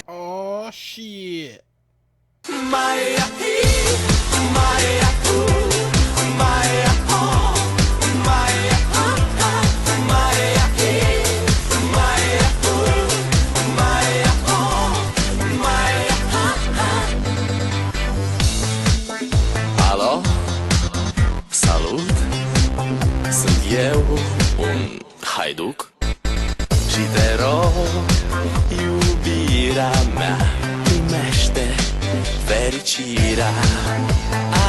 Oh shit. Alo, salut, sunt eu, un haiduc și te rog, iubirea mea, primește fericirea.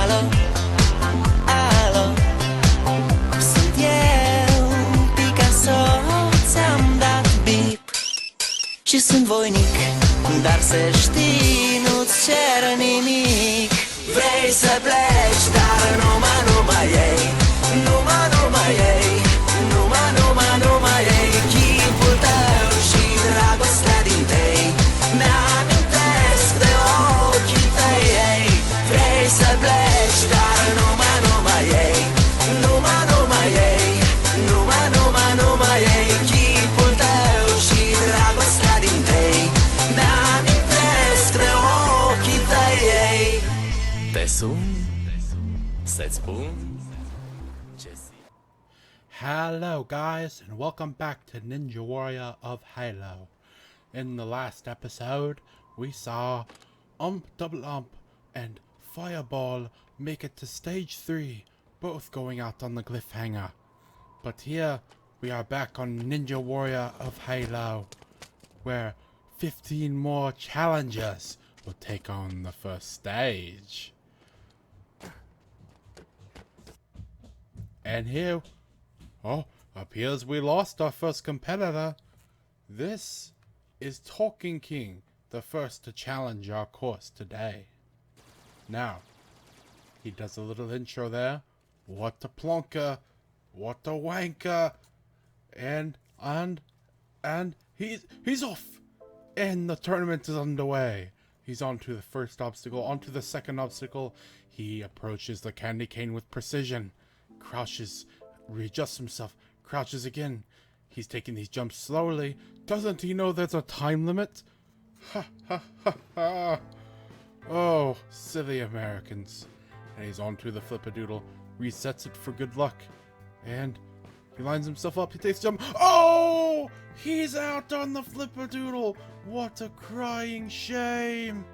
Alo, alo, sunt eu, Picasso, ți-am dat bip și sunt voinic, dar să știi, nu-ți cer nimic. Vrei să pleci, dar numai ei, numai ei, numai ei, chipul tău și dragostea din tei, mi-amintesc de ochii tăi, ei. Vrei să pleci, dar numai ei, numai ei, numai ei, chipul tău și dragostea din tei, mi-amintesc de ochii tăi, ei. Te sun, să-ți spun ce simt. Hello guys, and welcome back to Ninja Warrior of Halo. In the last episode, we saw Double Ump and Fireball make it to stage 3, both going out on the cliffhanger. But here, we are back on Ninja Warrior of Halo, where 15 more challengers will take on the first stage. And here, appears we lost our first competitor. This is Talking King, the first to challenge our course today. Now, he does a little intro there. What a plonker, what a wanker, and he's off, and the tournament is underway. He's on to the first obstacle, on to the second obstacle. He approaches the candy cane with precision. Crouches, readjusts himself, crouches again. He's taking these jumps slowly. Doesn't he know there's a time limit? Ha ha ha ha. Oh, silly Americans. And he's on to the flippadoodle, resets it for good luck. And he lines himself up, he takes a jump. Oh! He's out on the flippadoodle! What a crying shame!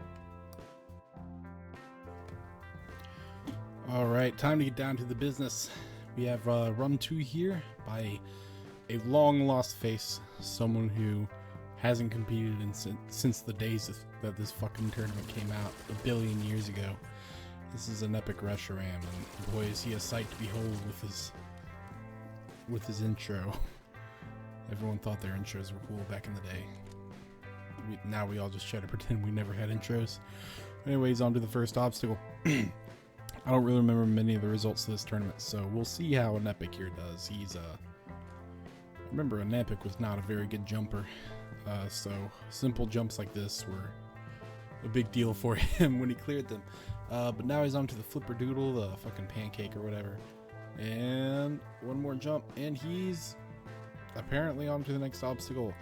Alright, time to get down to the business. We have run 2 here by a long lost face. Someone who hasn't competed since the days that this fucking tournament came out a billion years ago. This is an epic Reshiram, and boy is he a sight to behold with his intro. Everyone thought their intros were cool back in the day. Now we all just try to pretend we never had intros. Anyways, on to the first obstacle. I don't really remember many of the results of this tournament, so we'll see how an epic here does. Remember, an epic was not a very good jumper, so simple jumps like this were a big deal for him when he cleared them. But now he's on to the flipperdoodle, the fucking pancake or whatever. And one more jump, and he's apparently on to the next obstacle.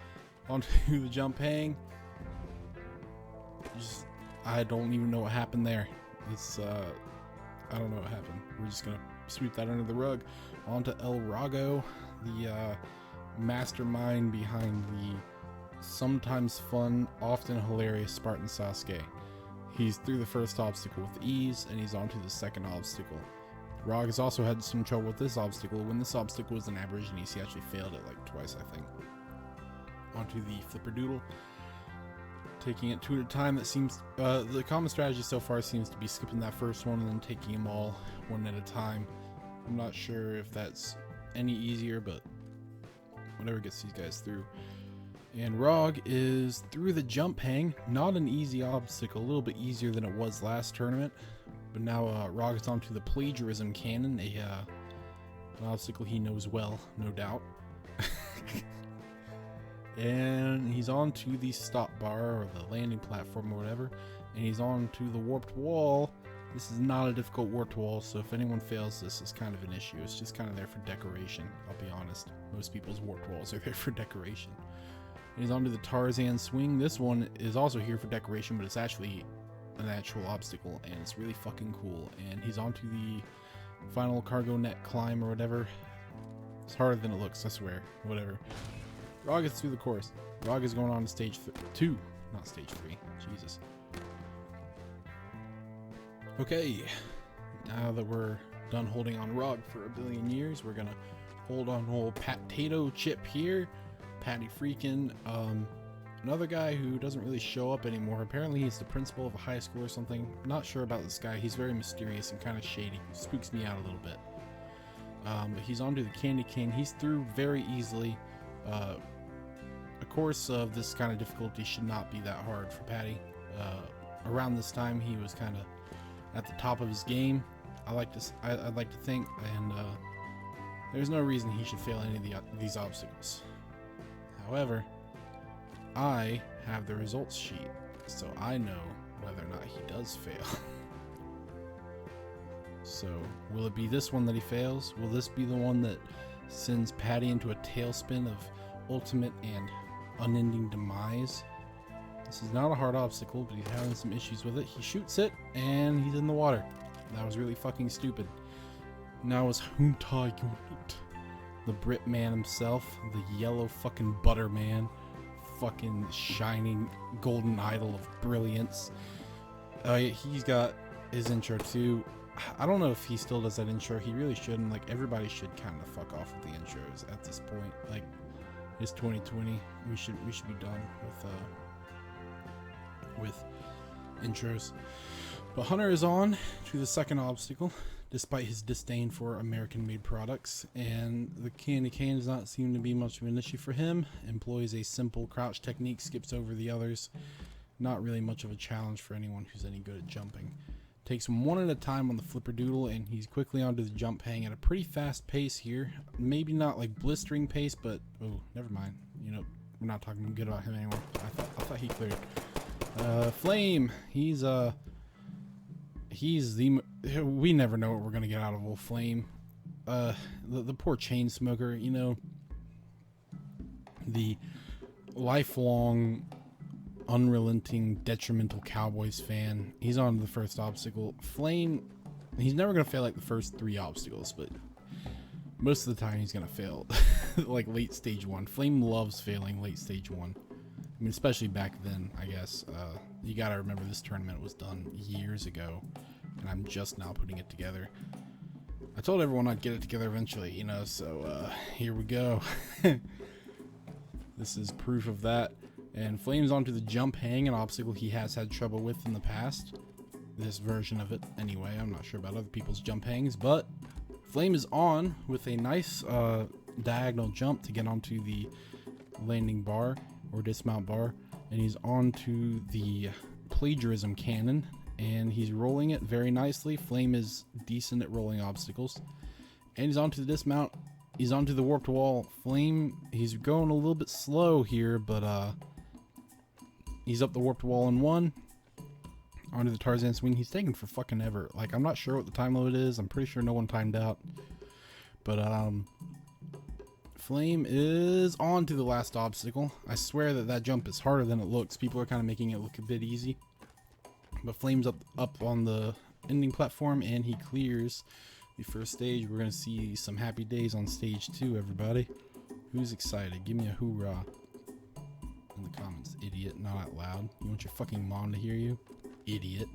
Onto the jump hang. I don't even know what happened there. I don't know what happened. We're just gonna sweep that under the rug. Onto El Rago, the mastermind behind the sometimes fun, often hilarious Spartan Sasuke. He's through the first obstacle with ease, and he's on to the second obstacle. Rog has also had some trouble with this obstacle. When this obstacle was an Aborigines, he actually failed it like twice, I think. Onto the flipperdoodle. Taking it 2 at a time. That seems the common strategy so far seems to be skipping that first one and then taking them all 1 at a time. I'm not sure if that's any easier, but whatever gets these guys through. And Rog is through the jump hang. Not an easy obstacle, a little bit easier than it was last tournament. But now Rog is onto the plagiarism cannon, an obstacle he knows well, no doubt. And he's on to the stop bar or the landing platform or whatever, and he's on to the warped wall. This is not a difficult warped wall, so if anyone fails this, it's kind of an issue. It's just kind of there for decoration, I'll be honest. Most people's warped walls are there for decoration. And he's on to the Tarzan swing. This one is also here for decoration, but it's actually an actual obstacle, and it's really fucking cool. And he's on to the final cargo net climb or whatever. It's harder than it looks, I swear. Whatever. Rog is through the course. Rog is going on to stage 2, not stage 3. Jesus. Okay, now that we're done holding on Rog for a billion years, we're gonna hold on old Potato Chip here. Patty Freakin', another guy who doesn't really show up anymore. Apparently he's the principal of a high school or something. Not sure about this guy. He's very mysterious and kind of shady. Spooks me out a little bit. But he's on to the Candy Cane. He's through very easily. A course of this kind of difficulty should not be that hard for Patty. Around this time, he was kind of at the top of his game. I'd like to think, and there's no reason he should fail any of these obstacles. However, I have the results sheet, so I know whether or not he does fail. So, will it be this one that he fails? Will this be the one that sends Patty into a tailspin of ultimate and unending demise? This is not a hard obstacle, but he's having some issues with it. He shoots it, and he's in the water. That was really fucking stupid. Now it's Hunta Unit. The Brit man himself, the yellow fucking butter man. Fucking shining golden idol of brilliance. He's got his intro too. I don't know if he still does that intro. He really shouldn't. Like, everybody should kind of fuck off with the intros at this point. Like, it's 2020. We should be done with intros. But Hunter is on to the second obstacle, despite his disdain for American-made products, and the candy cane does not seem to be much of an issue for him. Employs a simple crouch technique, skips over the others. Not really much of a challenge for anyone who's any good at jumping. Takes him one at a time on the flipper doodle, and he's quickly onto the jump hang at a pretty fast pace here. Maybe not like blistering pace, but oh, never mind. You know, we're not talking good about him anymore. I thought he cleared. Flame. He's the. We never know what we're gonna get out of old Flame. The poor chain smoker. You know, the lifelong, unrelenting, detrimental Cowboys fan. He's on to the first obstacle. Flame, he's never gonna fail like the first 3 obstacles, but most of the time he's gonna fail like late stage 1. Flame loves failing late stage 1. I mean, especially back then, I guess. You gotta remember this tournament was done years ago, and I'm just now putting it together. I told everyone I'd get it together eventually, you know, so here we go. This is proof of that. And Flame's onto the jump hang, an obstacle he has had trouble with in the past. This version of it, anyway. I'm not sure about other people's jump hangs, but Flame is on with a nice diagonal jump to get onto the landing bar or dismount bar, and he's on to the plagiarism cannon, and he's rolling it very nicely. Flame is decent at rolling obstacles, and he's onto the dismount. He's onto the warped wall. Flame, he's going a little bit slow here, but he's up the warped wall in 1. Onto the Tarzan swing. He's taking for fucking ever. Like, I'm not sure what the time limit is. I'm pretty sure no one timed out. But Flame is on to the last obstacle. I swear that jump is harder than it looks. People are kind of making it look a bit easy. But Flame's up on the ending platform, and he clears the first stage. We're going to see some happy days on stage 2, everybody. Who's excited? Give me a hoorah in the comments, idiot. Not out loud. You want your fucking mom to hear you? Idiot.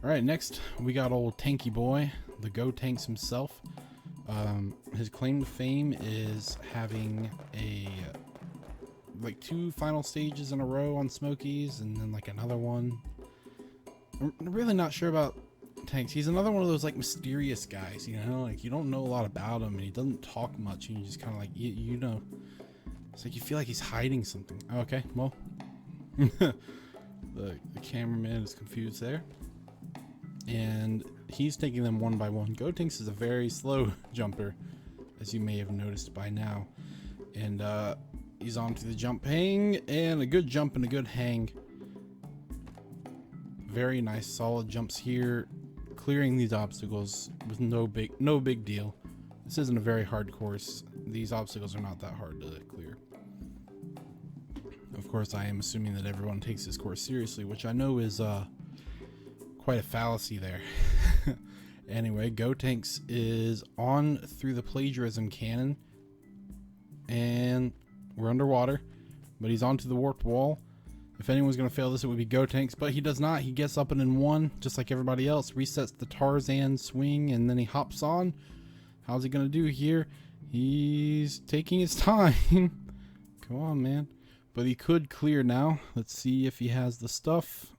Alright, next we got old Tanky Boy, the Go Tanks himself. His claim to fame is having like 2 final stages in a row on Smokies, and then like another one. I'm really not sure about Tanks. He's another one of those like mysterious guys, you know, like you don't know a lot about him, and he doesn't talk much, and you just kind of like, you know, it's like you feel like he's hiding something. Okay, well, the cameraman is confused there, and he's taking them one by one. Gotenks is a very slow jumper, as you may have noticed by now, and He's on to the jump hang, and a good jump and a good hang. Very nice, solid jumps here, clearing these obstacles with no big deal. This isn't a very hard course. These obstacles are not that hard to clear. Of course, I am assuming that everyone takes this course seriously, which I know is quite a fallacy there. Anyway, Gotenks is on through the plagiarism cannon, and we're underwater, but he's onto the warped wall. If anyone's going to fail this, it would be Gotenks, but he does not. He gets up and in one, just like everybody else, resets the Tarzan swing, and then he hops on. How's he going to do here? He's taking his time. Come on, man. But he could clear now. Let's see if he has the stuff.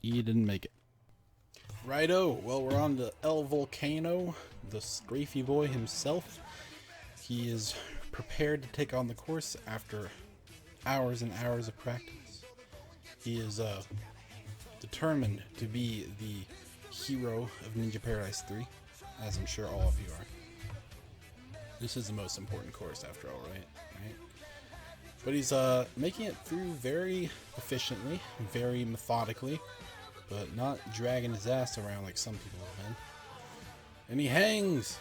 He didn't make it. Righto, well, we're on to El Volcano, the Strafey boy himself. He is prepared to take on the course after hours and hours of practice. He is determined to be the hero of Ninja Paradise 3, as I'm sure all of you are. This is the most important course after all, right? But he's making it through very efficiently, very methodically, but not dragging his ass around like some people have been. And he hangs!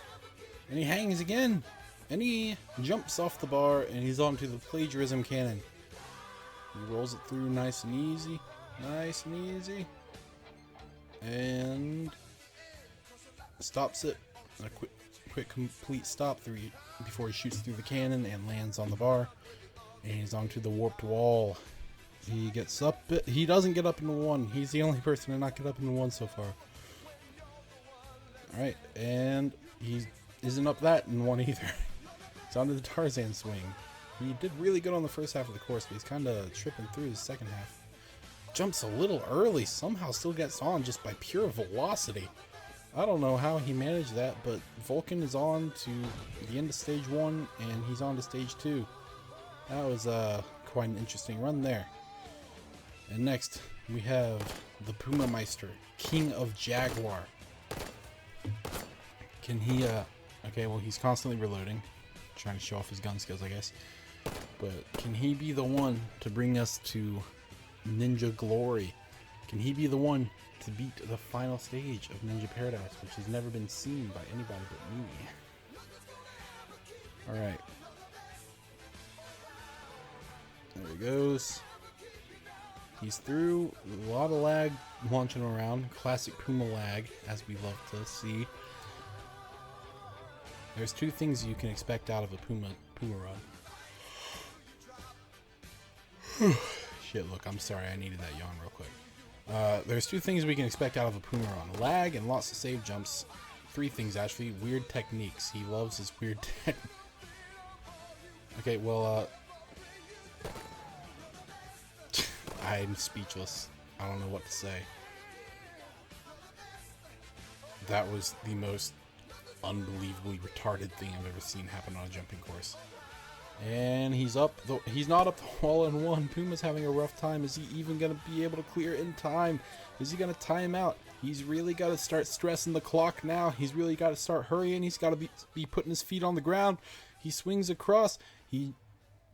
And he hangs again! And he jumps off the bar, and he's onto the plagiarism cannon. He rolls it through nice and easy. Nice and easy. And stops it. A quick complete stop through before he shoots through the cannon and lands on the bar. And he's onto the warped wall. He gets up. He doesn't get up into one. He's the only person to not get up into one so far. Alright, and he isn't up that in one either. He's onto the Tarzan swing. He did really good on the first half of the course, but he's kind of tripping through the second half. Jumps a little early, somehow still gets on just by pure velocity. I don't know how he managed that, but Vulcan is on to the end of stage 1, and he's on to stage 2. That was quite an interesting run there. And next, we have the Puma Meister, King of Jaguar. Can he, okay, well, he's constantly reloading, trying to show off his gun skills, I guess. But can he be the one to bring us to Ninja Glory? Can he be the one to beat the final stage of Ninja Paradise, which has never been seen by anybody but me? Alright. There he goes. He's through. A lot of lag launching around. Classic Puma lag, as we love to see. There's two things you can expect out of a Puma run. Shit, look, I'm sorry. I needed that yawn real quick. There's two things we can expect out of a Puma run. Lag and lots of save jumps. Three things, actually. Weird techniques. He loves his weird tech. Okay, well, I'm speechless. I don't know what to say. That was the most unbelievably retarded thing I've ever seen happen on a jumping course. And he's up. He's not up the wall in one. Puma's having a rough time. Is he even going to be able to clear in time? Is he going to time out? He's really got to start stressing the clock now. He's really got to start hurrying. He's got to be putting his feet on the ground. He swings across. He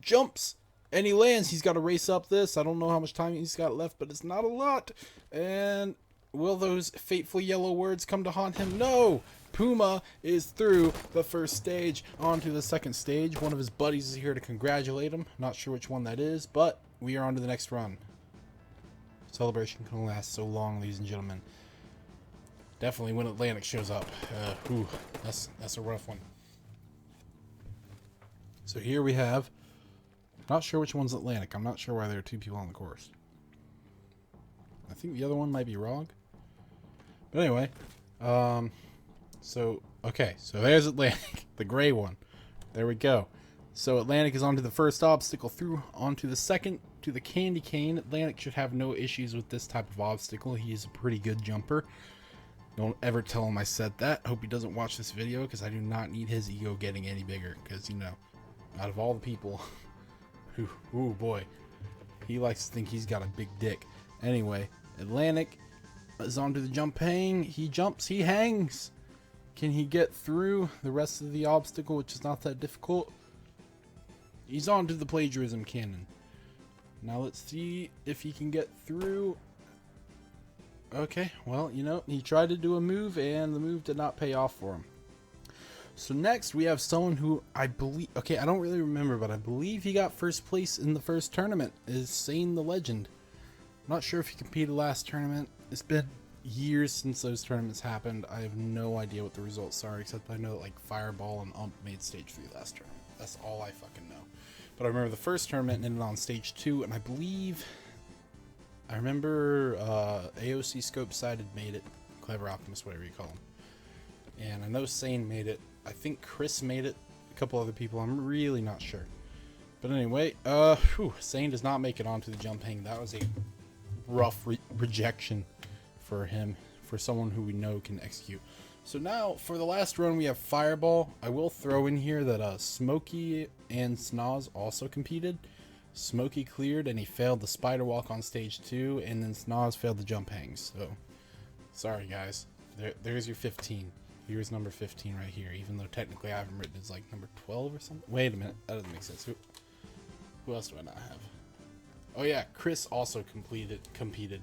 jumps. And he lands. He's got to race up this. I don't know how much time he's got left, but it's not a lot. And will those fateful yellow words come to haunt him? No! Puma is through the first stage, onto the second stage. One of his buddies is here to congratulate him. Not sure which one that is, but we are on to the next run. Celebration can only last so long, ladies and gentlemen. Definitely when Atlantic shows up. That's a rough one. So here we have... Not sure which one's Atlantic. I'm not sure why there are two people on the course. I think the other one might be Rog. But anyway, so there's Atlantic, the gray one. There we go. So Atlantic is onto the first obstacle, through onto the second, to the candy cane. Atlantic should have no issues with this type of obstacle. He is a pretty good jumper. Don't ever tell him I said that. Hope he doesn't watch this video, because I do not need his ego getting any bigger. Because, you know, out of all the people... Ooh boy, he likes to think he's got a big dick. Anyway, Atlantic is onto the jump hang. He jumps, he hangs. Can he get through the rest of the obstacle, which is not that difficult? He's on to the plagiarism cannon. Now let's see if he can get through. Okay, well, you know, he tried to do a move and the move did not pay off for him. So next we have someone who I believe, okay, I don't really remember, but I believe he got first place in the first tournament, is Sane the Legend. I'm not sure if he competed last tournament. It's been years since those tournaments happened. I have no idea what the results are, except I know that like Fireball and Ump made stage 3 last tournament. That's all I fucking know. But I remember the first tournament ended on stage 2, and I believe, I remember AOC Scope Sided made it, Clever Optimus, whatever you call him. And I know Sane made it. I think Chris made it, a couple other people, I'm really not sure. But anyway, Sane does not make it onto the jump hang. That was a rough rejection for him, for someone who we know can execute. So now for the last run we have Fireball. I will throw in here that Smokey and Snoz also competed. Smokey cleared and he failed the spider walk on stage 2, and then Snoz failed the jump hangs. So sorry guys, there's your 15. Here's number 15 right here, even though technically I haven't written it's like number 12 or something. Wait a minute, that doesn't make sense. Who else do I not have? Oh yeah, Chris also competed.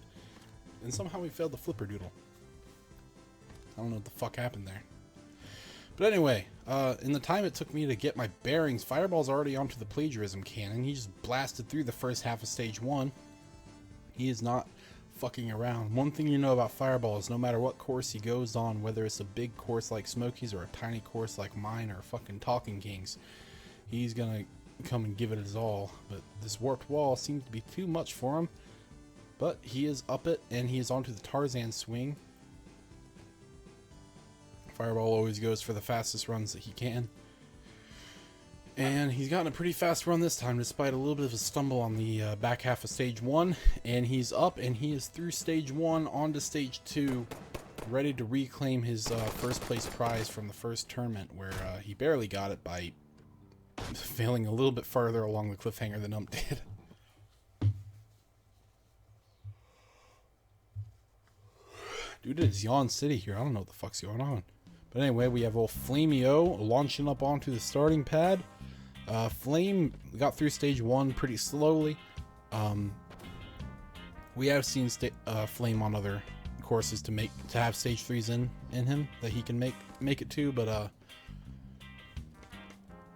And somehow we failed the flipper doodle. I don't know what the fuck happened there. But anyway, in the time it took me to get my bearings, Fireball's already onto the plagiarism cannon. He just blasted through the first half of stage 1. He is not fucking around. One thing you know about Fireball is no matter what course he goes on, whether it's a big course like Smokey's or a tiny course like mine or fucking Talking Kings, he's gonna come and give it his all. But this warped wall seems to be too much for him. But he is up it, and he is onto the Tarzan swing. Fireball always goes for the fastest runs that he can. And he's gotten a pretty fast run this time, despite a little bit of a stumble on the back half of stage 1. And he's up, and he is through stage 1 onto stage 2, ready to reclaim his first place prize from the first tournament, where he barely got it by failing a little bit farther along the cliffhanger than Ump did. Dude, it's Yawn City here. I don't know what the fuck's going on. But anyway, we have old Flamey-O launching up onto the starting pad. Flame got through stage 1 pretty slowly. We have seen Flame on other courses to have stage 3s in him that he can make it to, but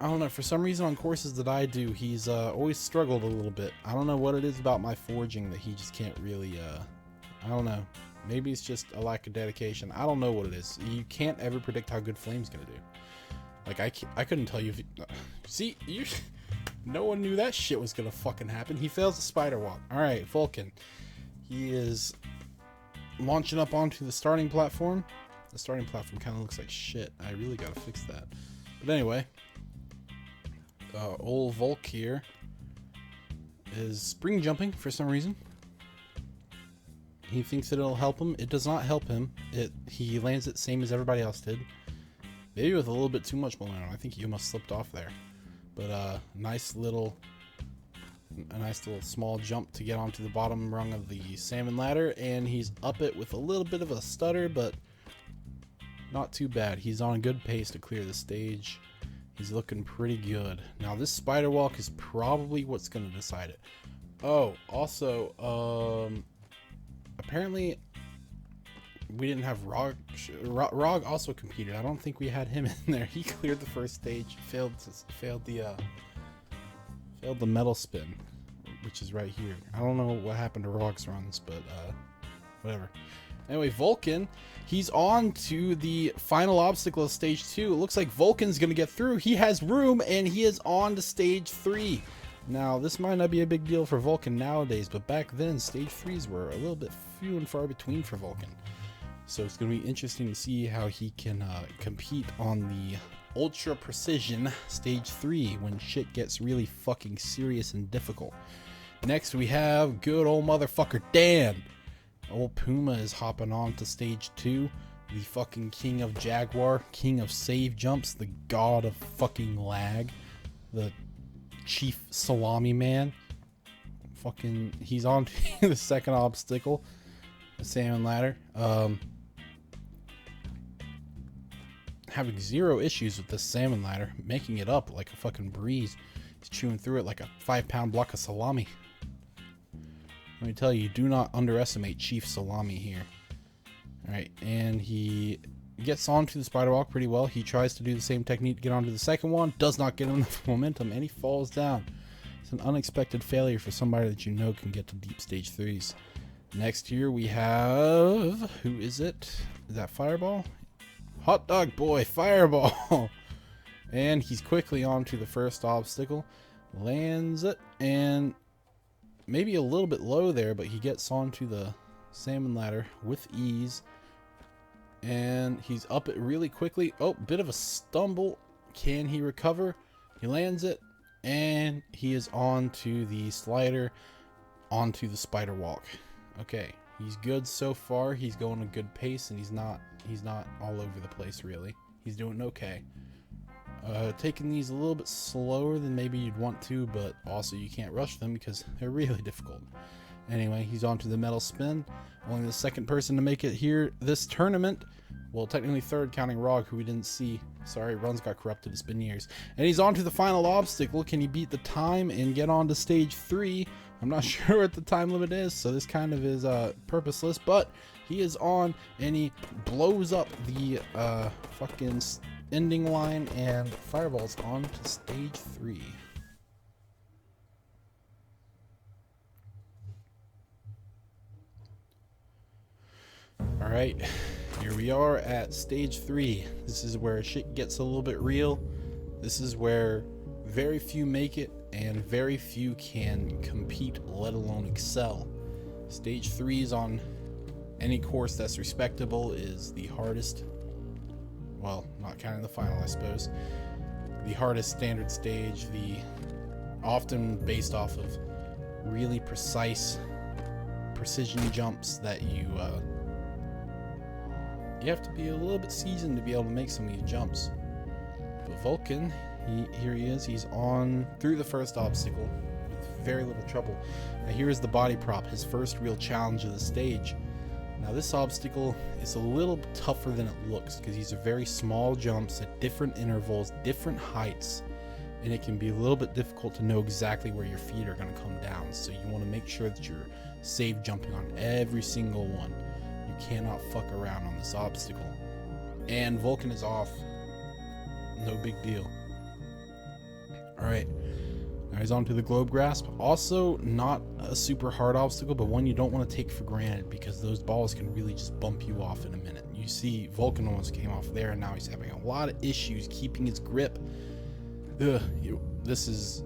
I don't know, for some reason on courses that I do, he's always struggled a little bit. I don't know what it is about my forging that he just can't really I don't know. Maybe it's just a lack of dedication. I don't know what it is. You can't ever predict how good Flame's gonna do. Like, I couldn't tell you if see, no one knew that shit was gonna fucking happen. He fails the spider walk. Alright, Vulcan. He is launching up onto the starting platform. The starting platform kind of looks like shit. I really gotta fix that. But anyway, old Volk here is spring jumping for some reason. He thinks that it'll help him. It does not help him. He lands it same as everybody else did. Maybe with a little bit too much momentum. I think he almost slipped off there. But a nice little small jump to get onto the bottom rung of the salmon ladder, and he's up it with a little bit of a stutter, but not too bad. He's on a good pace to clear the stage. He's looking pretty good. Now this spider walk is probably what's going to decide it. Oh, also, apparently we didn't have Rog. Rog also competed. I don't think we had him in there. He cleared the first stage, failed the metal spin, which is right here. I don't know what happened to Rog's runs, but whatever. Anyway, Vulcan, he's on to the final obstacle of stage 2. It looks like Vulcan's gonna get through. He has room, and he is on to stage 3. Now, this might not be a big deal for Vulcan nowadays, but back then, stage 3s were a little bit few and far between for Vulcan. So it's going to be interesting to see how he can compete on the ultra precision stage 3 when shit gets really fucking serious and difficult. Next, we have good old motherfucker Dan. Old Puma is hopping on to stage 2. The fucking king of Jaguar, king of save jumps, the god of fucking lag, the chief salami man. Fucking, he's on to the second obstacle, the salmon ladder. Having zero issues with the salmon ladder, making it up like a fucking breeze. He's chewing through it like a 5-pound block of salami. Let me tell you, do not underestimate Chief Salami here. Alright, and he gets onto the spider walk pretty well. He tries to do the same technique to get onto the second one. Does not get enough momentum, and he falls down. It's an unexpected failure for somebody that you know can get to deep stage 3s. Next here we have... Who is it? Is that Fireball? Hot Dog Boy, Fireball! And he's quickly on to the first obstacle. Lands it, and maybe a little bit low there, but he gets onto the salmon ladder with ease. And he's up it really quickly. Oh, bit of a stumble. Can he recover? He lands it, and he is on to the slider, onto the spider walk. Okay, he's good so far. He's going a good pace, and he's not all over the place really. He's doing okay. Taking these a little bit slower than maybe you'd want to, but also you can't rush them because they're really difficult. Anyway, he's on to the metal spin. Only the second person to make it here this tournament. Well, technically third, counting Rog, who we didn't see. Sorry, runs got corrupted. It's been years. And he's on to the final obstacle. Can he beat the time and get on to stage 3? I'm not sure what the time limit is, so this kind of is purposeless. But he is on, and he blows up the fucking ending line, and Fireball's on to stage 3. Alright, here we are at stage 3. This is where shit gets a little bit real. This is where very few make it and very few can compete, let alone excel. Stage 3 is on any course that's respectable is the hardest. Well, not counting the final, I suppose. The hardest standard stage, the often based off of really precise precision jumps that you have to be a little bit seasoned to be able to make some of these jumps. But Vulcan, here he is. He's on through the first obstacle with very little trouble. Now here is the body prop, his first real challenge of the stage. Now this obstacle is a little tougher than it looks because these are very small jumps at different intervals, different heights, and it can be a little bit difficult to know exactly where your feet are going to come down. So you want to make sure that you're safe jumping on every single one. You cannot fuck around on this obstacle. And Vulcan is off. No big deal. Alright. Now he's on to the globe grasp. Also not a super hard obstacle, but one you don't want to take for granted because those balls can really just bump you off in a minute. You see Vulcan almost came off there, and now he's having a lot of issues keeping his grip. This is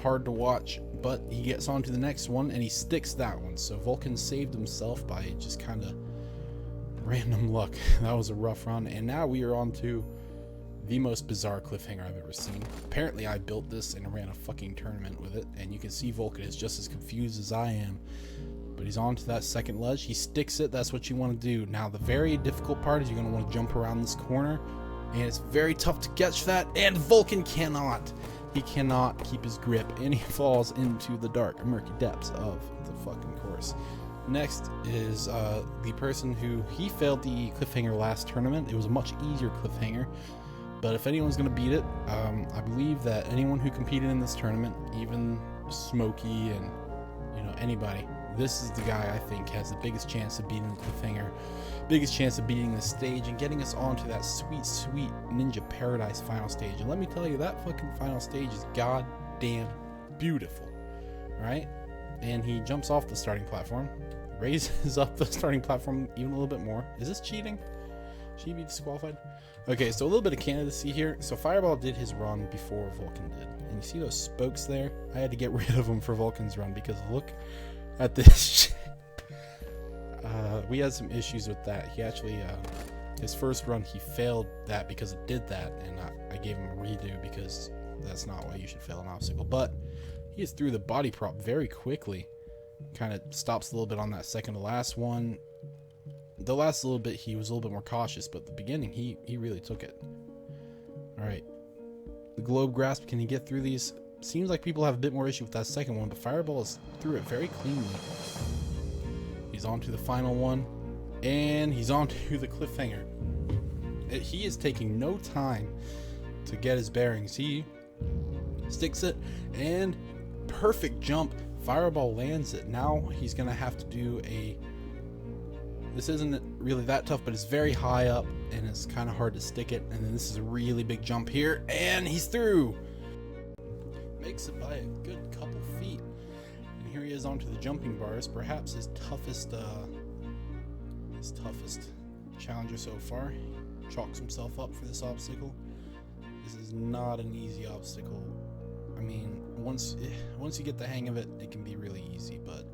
hard to watch, but he gets on to the next one and he sticks that one. So Vulcan saved himself by just kind of random luck. That was a rough run, and now we are on to the most bizarre cliffhanger I've ever seen. Apparently I built this and ran a fucking tournament with it, and you can see Vulcan is just as confused as I am. But he's on to that second ledge. He sticks it. That's what you want to do. Now the very difficult part is you're going to want to jump around this corner, and it's very tough to catch that, and Vulcan cannot. He cannot keep his grip, and he falls into the dark, murky depths of the fucking course. Next is the person who he failed the cliffhanger last tournament. It was a much easier cliffhanger. But if anyone's going to beat it, I believe that anyone who competed in this tournament, even Smokey and anybody, this is the guy I think has the biggest chance of beating the cliffhanger, biggest chance of beating the stage and getting us onto that sweet, sweet Ninja Paradise final stage. And let me tell you, that fucking final stage is goddamn beautiful. Alright? And he jumps off the starting platform, raises up the starting platform even a little bit more. Is this cheating? Should he be disqualified? Okay, so a little bit of candidacy here. So Fireball did his run before Vulcan did. And you see those spokes there? I had to get rid of them for Vulcan's run because look at this shit. We had some issues with that. He actually, his first run, he failed that because it did that. And I gave him a redo because that's not why you should fail an obstacle. But he is through the body prop very quickly. Kind of stops a little bit on that second to last one. The last little bit he was a little bit more cautious, but the beginning he really took it. Alright. The globe grasp, can he get through these? Seems like people have a bit more issue with that second one, but Fireball is through it very cleanly. He's on to the final one, and he's on to the cliffhanger. He is taking no time to get his bearings. He sticks it, and perfect jump. Fireball lands it. Now he's gonna have to do a, this isn't really that tough, but it's very high up and it's kind of hard to stick it. And then this is a really big jump here, and he's through. Makes it by a good couple feet. And here he is onto the jumping bars, perhaps his toughest challenger so far. He chalks himself up for this obstacle. This is not an easy obstacle. I mean, once you get the hang of it, it can be really easy, but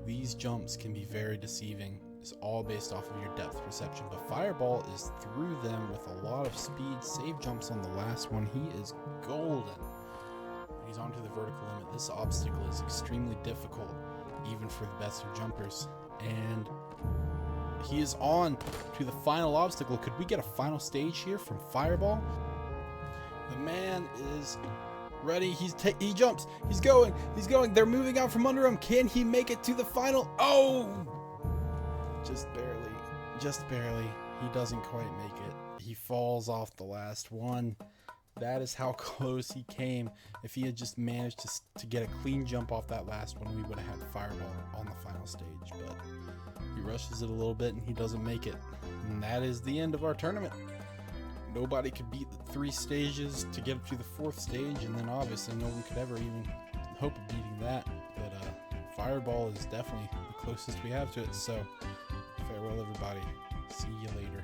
these jumps can be very deceiving. It's all based off of your depth perception, but Fireball is through them with a lot of speed. Save jumps on the last one. He is golden. He's onto the vertical limit. This obstacle is extremely difficult, even for the best of jumpers. And he is on to the final obstacle. Could we get a final stage here from Fireball? The man is ready. He jumps. He's going. They're moving out from under him. Can he make it to the final? Oh! Just barely. He doesn't quite make it. He falls off the last one. That is how close he came. If he had just managed to get a clean jump off that last one, we would have had Fireball on the final stage. But he rushes it a little bit and he doesn't make it. And that is the end of our tournament. Nobody could beat the 3 stages to get up to the 4th stage, and then obviously no one could ever even hope of beating that. But Fireball is definitely the closest we have to it. So farewell, everybody. See you later.